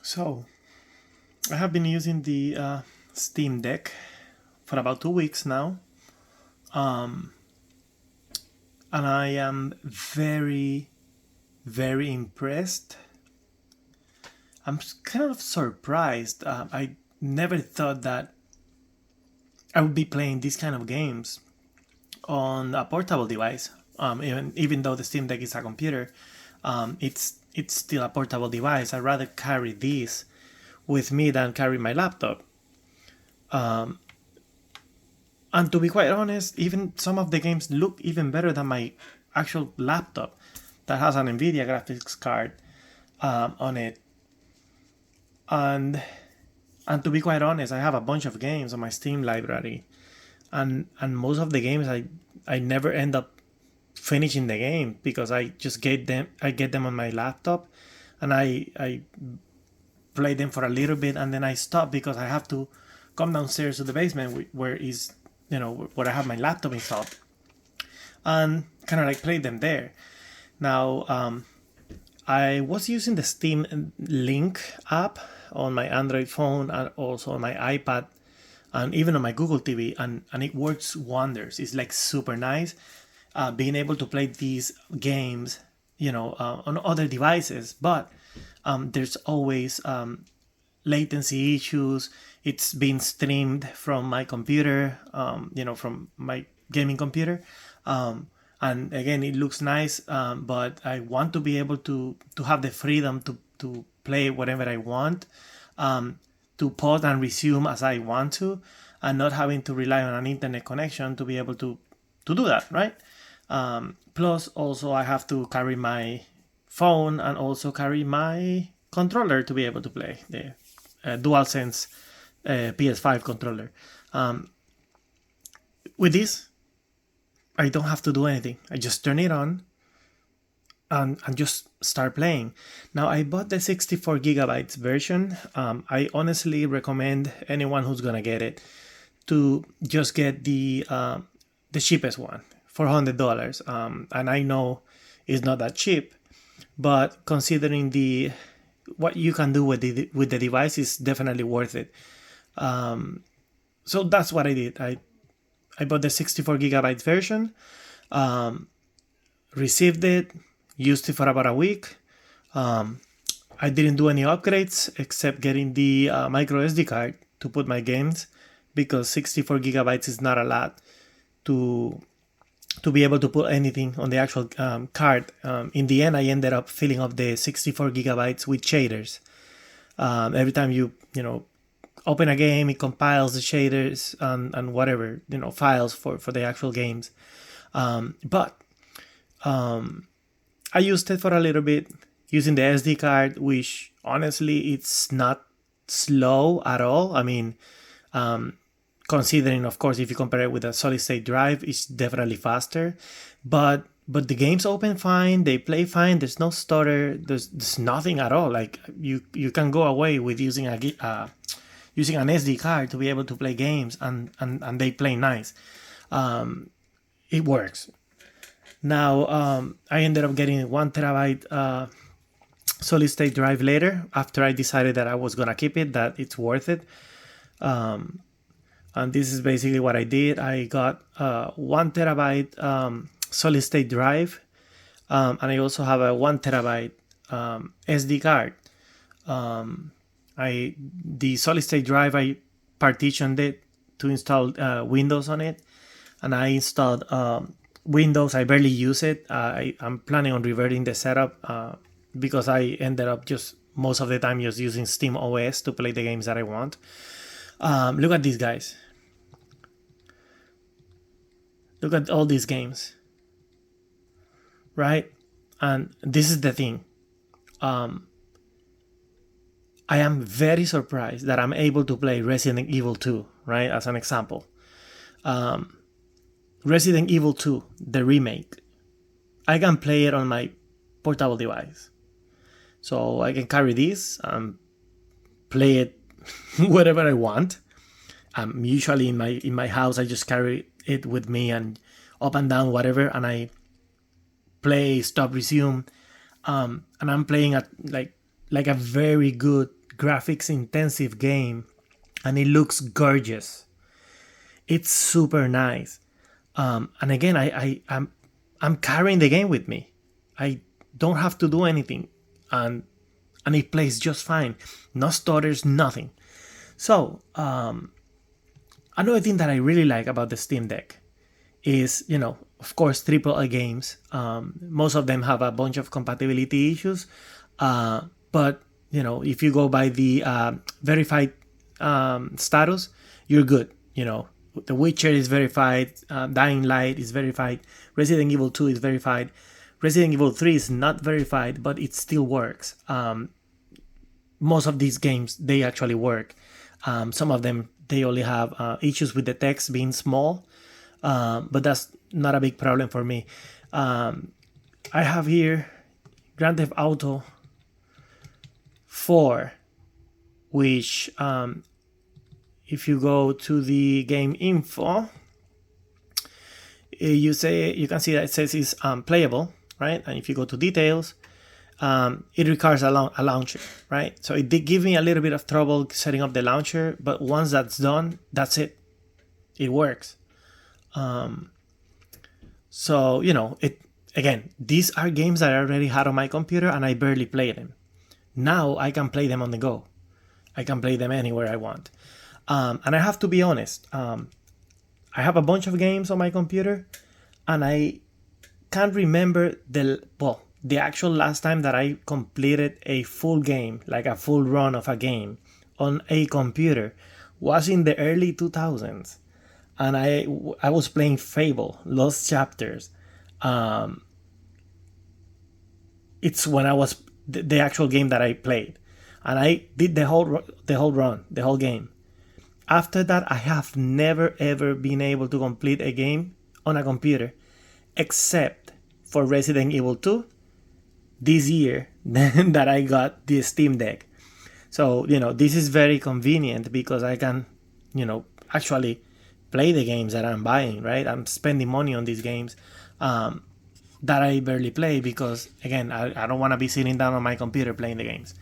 So, I have been using the Steam Deck for about 2 weeks now, and I am very, very impressed. I'm kind of surprised. I never thought that I would be playing these kind of games on a portable device. Even though the Steam Deck is a computer, it's still a portable device. I'd rather carry this with me than carry my laptop. And to be quite honest, even some of the games look even better than my actual laptop that has an NVIDIA graphics card on it. And to be quite honest, I have a bunch of games on my Steam library, and most of the games I never end up finishing the game because I get them on my laptop, and I play them for a little bit and then I stop because I have to come downstairs to the basement where I have my laptop installed, and kind of like play them there. Now, I was using the Steam Link app on my Android phone and also on my iPad and even on my Google TV, and it works wonders. It's like super nice being able to play these games, on other devices, but there's always latency issues. It's being streamed from my computer, from my gaming computer. And again, it looks nice, but I want to be able to have the freedom to play whatever I want, to pause and resume as I want to, and not having to rely on an internet connection to be able to do that, right? Plus, also, I have to carry my phone and also carry my controller to be able to play the DualSense PS5 controller. With this, I don't have to do anything. I just turn it on and just start playing. Now, I bought the 64 gigabytes version. I honestly recommend anyone who's gonna get it to just get the cheapest one, $400. And I know it's not that cheap, but considering what you can do with the device is definitely worth it. So that's what I did. I bought the 64 gigabytes version, received it, used it for about a week. I didn't do any upgrades except getting the micro SD card to put my games, because 64 gigabytes is not a lot to be able to put anything on the actual card. In the end, I ended up filling up the 64 gigabytes with shaders. Every time you open a game, it compiles the shaders and whatever, files for the actual games. But I used it for a little bit using the SD card, which honestly, it's not slow at all. I mean, considering, of course, if you compare it with a solid state drive, it's definitely faster. But the games open fine, they play fine. There's no stutter. There's nothing at all. Like you can go away with using using an SD card to be able to play games, and they play nice. It works. Now, I ended up getting a 1 terabyte solid state drive later, after I decided that I was gonna keep it, that it's worth it. And this is basically what I did. I got a 1 terabyte solid state drive, and I also have a 1 terabyte SD card. The solid state drive, I partitioned it to install Windows on it, and I installed Windows. I barely use it. I'm planning on reverting the setup because I ended up just most of the time just using Steam OS to play the games that I want. Look at these guys. Look at all these games, right? And this is the thing. I am very surprised that I'm able to play Resident Evil 2, right? As an example. Resident Evil 2, the remake. I can play it on my portable device. So I can carry this and play it wherever I want. Usually in my house, I just carry it with me and up and down, whatever, and I play, stop, resume. And I'm playing at like a very good graphics intensive game, and it looks gorgeous. It's super nice. And again, I'm carrying the game with me. I don't have to do anything, and it plays just fine. No stutters, nothing. So another thing that I really like about the Steam Deck is, of course, AAA games. Most of them have a bunch of compatibility issues, but if you go by the verified status, you're good. The Witcher is verified, Dying Light is verified, Resident Evil 2 is verified, Resident Evil 3 is not verified, but it still works. Most of these games, they actually work. Some of them, they only have issues with the text being small, but that's not a big problem for me. I have here Grand Theft Auto 4, which if you go to the game info, you can see that it says it's playable, right? And if you go to details, it requires a launcher, right? So it did give me a little bit of trouble setting up the launcher, but once that's done, that's it. It works. So again, these are games that I already had on my computer and I barely play them. Now I can play them on the go. I can play them anywhere I want. And I have to be honest, I have a bunch of games on my computer, and I can't remember the actual last time that I completed a full game, like a full run of a game on a computer, was in the early 2000s. And I was playing Fable, Lost Chapters. It's when I was the actual game that I played, and I did the whole run, the whole game. After that, I have never ever been able to complete a game on a computer, except for Resident Evil 2 this year that I got the Steam Deck. So, this is very convenient because I can, actually play the games that I'm buying, right? I'm spending money on these games that I barely play because, again, I don't want to be sitting down on my computer playing the games.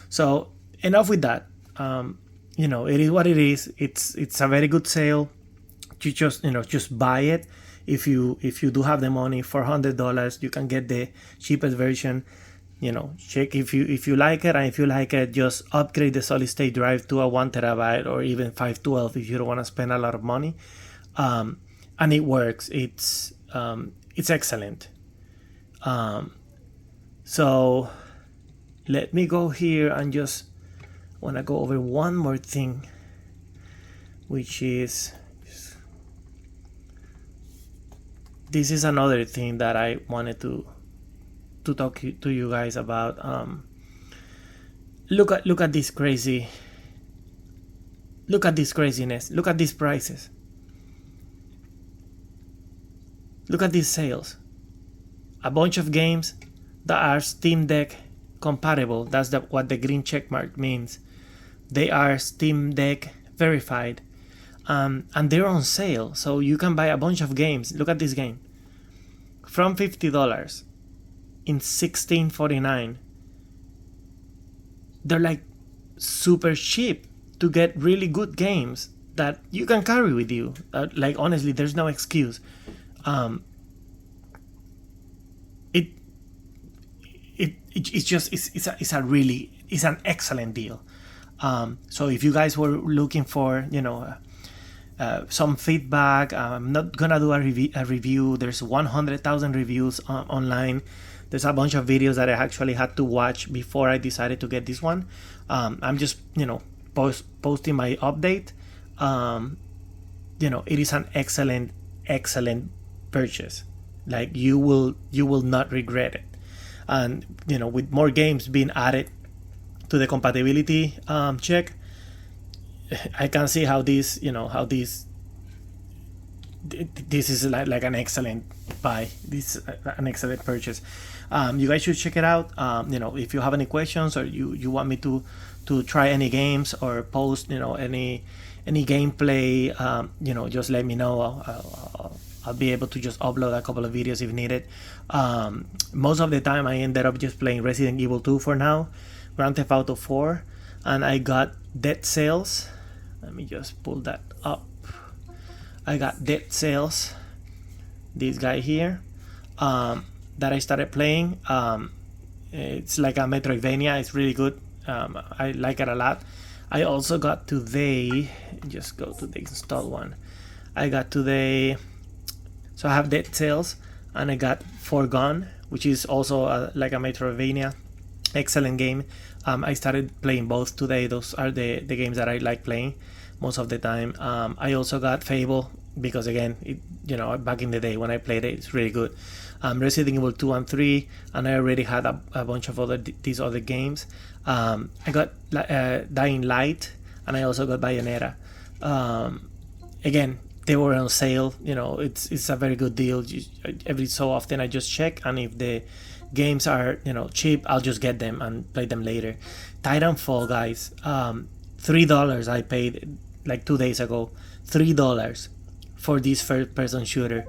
So, enough with that. It is what it is. It's a very good sale. You just buy it. If you do have the money, $400, you can get the cheapest version. Check if you like it, and if you like it, just upgrade the solid state drive to a 1 terabyte or even 512 if you don't want to spend a lot of money. And it works. It's excellent. So let me go here and just want to go over one more thing, which is this is another thing that I wanted to talk to you guys about. Look at this craziness. Look at these prices. Look at these sales. A bunch of games that are Steam Deck compatible. That's what the green check mark means. They are Steam Deck verified, and they're on sale. So you can buy a bunch of games. Look at this game. From $50 in $16.49. They're like super cheap to get really good games that you can carry with you. Like, honestly, there's no excuse. It's an excellent deal. So if you guys were looking for some feedback, I'm not gonna do a review. There's 100,000 reviews online. There's a bunch of videos that I actually had to watch before I decided to get this one. I'm just posting my update. It is an excellent purchase. Like, you will not regret it. And with more games being added to the compatibility check, I can see how this is like an excellent buy. This is an excellent purchase. You guys should check it out. If you have any questions, or you want me to try any games or post any gameplay, just let me know. I'll be able to just upload a couple of videos if needed. Most of the time I ended up just playing Resident Evil 2 for now, Grand Theft Auto 4, and I got Dead Cells. Let me just pull that up. I got Dead Cells, this guy here, that I started playing. It's like a Metroidvania. It's really good. I like it a lot. I also got today, just go to the install one. I got today, so I have Dead Cells, and I got Forgone, which is also like a Metroidvania. Excellent game. I started playing both today. Those are the games that I like playing most of the time. I also got Fable, because again, back in the day when I played it, it's really good. Resident Evil 2 and 3, and I already had a bunch of these other games. I got Dying Light, and I also got Bayonetta. Again, they were on sale. It's a very good deal. Every so often I just check, and if the games are cheap, I'll just get them and play them later. Titanfall, guys, $3 I paid like 2 days ago. $3 for this first-person shooter,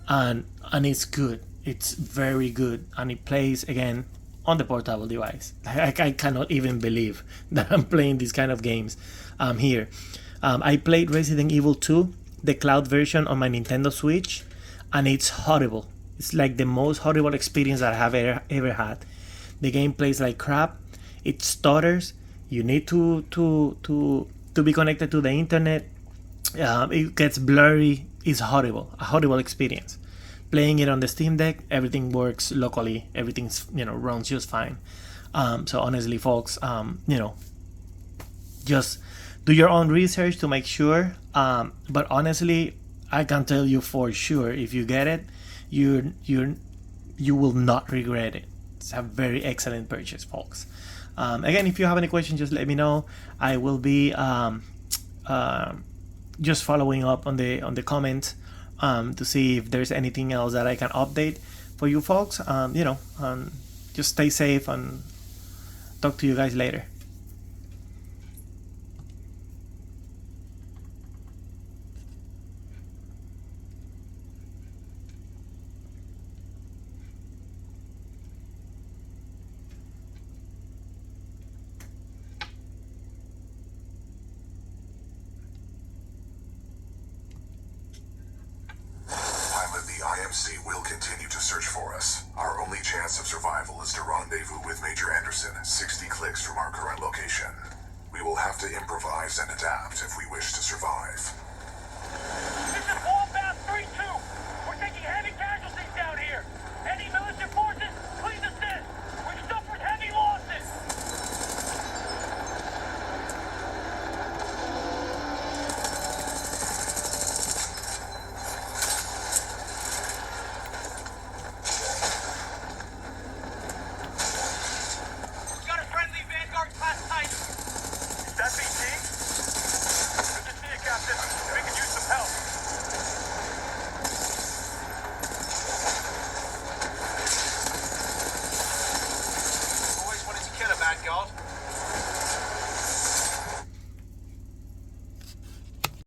and it's good. It's very good, and it plays again on the portable device. I cannot even believe that I'm playing these kind of games here. I played Resident Evil 2, the cloud version, on my Nintendo Switch, and it's horrible. It's like the most horrible experience that I have ever had. The game plays like crap. It stutters. You need to be connected to the internet. It gets blurry. It's horrible. A horrible experience. Playing it on the Steam Deck, everything works locally. Everything's runs just fine. So honestly, folks, just do your own research to make sure. But honestly, I can tell you for sure, if you get it, you will not regret it. It's a very excellent purchase, folks. Again, if you have any questions, just let me know. I will be just following up on the comments to see if there's anything else that I can update for you folks. Just stay safe, and talk to you guys later. Will continue to search for us. Our only chance of survival is to rendezvous with Major Anderson, 60 clicks from our current location. We will have to improvise and adapt if we wish to survive. This is Wombat 3-2. We're taking heavy casualties down here. Any militia forces, please assist. We've suffered heavy losses. God.